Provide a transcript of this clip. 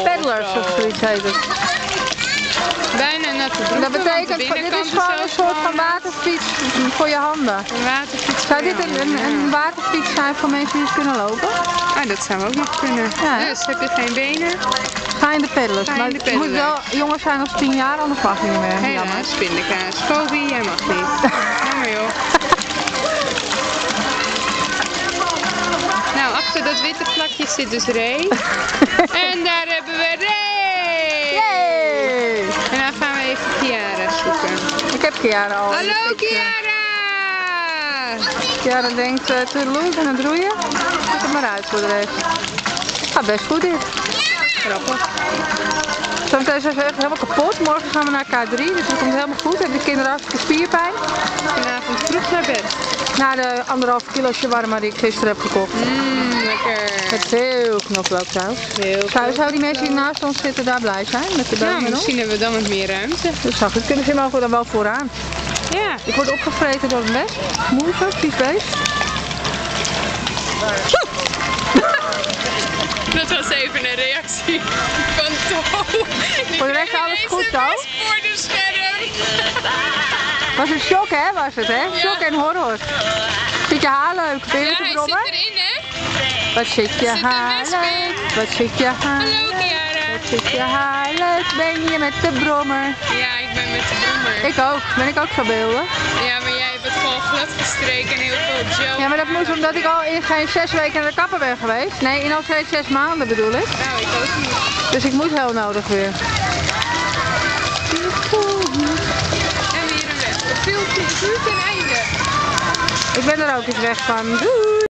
Peddlers of zoiets heet het. Bijna natte broeken. Dat betekent, dit is gewoon een soort van waterfiets voor je handen. Een waterfiets. Zou dit een waterfiets zijn voor mensen die het kunnen lopen? Ah, dat zou ook nog kunnen. Ja. Dus heb je geen benen? Ga in de peddlers. Ga in Maar de je peddlers. moet wel jonger zijn dan 10 jaar, anders mag je niet meer. Helaas, pindakaas. Kobi, jij mag niet. Jammer joh. Nou, achter dat witte vlakje zit dus Ray. En daar hebben we Ray! Yay! En dan gaan we even Kiara zoeken. Ik heb Kiara al. Hallo Kiara! Kiara denkt toedeloe, ik ben aan het roeien. Zet het maar uit voor de rest. Gaat best goed dit. Grappig. Zometeen zijn ze echt helemaal kapot. Morgen gaan we naar K3, dus dat komt helemaal goed. Hebben de kinderen hartstikke spierpijn. Vanavond vroeg naar bed. Na de 1,5 kilo shawarma die ik gisteren heb gekocht. Lekker. Met veel knoflook trouwens. Heel Zou die mensen die naast ons zitten daar blij zijn? Met de Nou, misschien hebben we dan wat meer ruimte. Dat zag ik. Misschien mogen we dan wel vooraan. Ja. Ik word opgevreten door een wesp. Moe, vies beest. Dat was even een reactie van To. Voor de rest alles goed, To? Voor de scherm. Was een shock, hè? Was het, hè? Shock en horror. Zit je haar leuk? Ben je Ja, met de hij brommer? zit erin, hè? Wat zit je zit haar een wesp in. leuk? Wat zit je haar Hallo Kiara. Wat zit je haar leuk? Ben je met de brommer? Ja, ik ben met de brommer. Ik ook. Ben ik ook zo beelden? Ja, maar jij hebt het gewoon glad gestreken en heel veel gel. Ja, maar dat moet omdat ik al in geen 6 weken naar de kapper ben geweest. Nee, in al 6 maanden bedoel ik. Nou, ik ook niet. Dus ik moet heel nodig weer. En weer een wesp. Veel vuur ten einde. Ik ben er ook eens weg van. Doei!